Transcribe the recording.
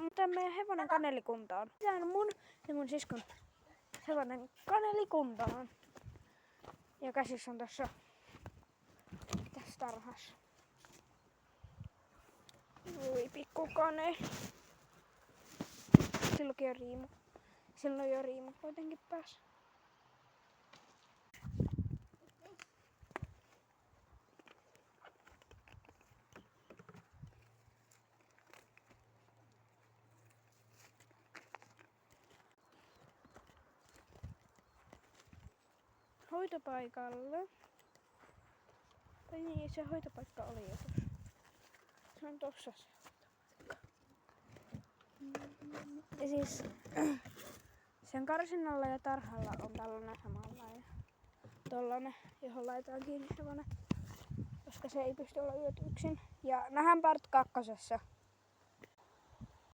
Mutta meidän hevonen kanelikuntaan. Tää on mun ja mun siskon hevonen kanelikuntaan. Ja käsissä on tässä tarhassa. Voi pikkukane. Silloinkin on riimu. Silloin jo riimu kuitenkin päässä. Hoitopaikalle. Tai niin, se hoitopaikka oli jo tuossa. Se on tossa se hoitopaikka. Ja siis sen karsinnalla ja tarhalla on tällainen samanlainen. Tollanen, johon laitetaan kiinni hevonen. Koska se ei pysty olla yöt yksin. Ja nähdään part 2.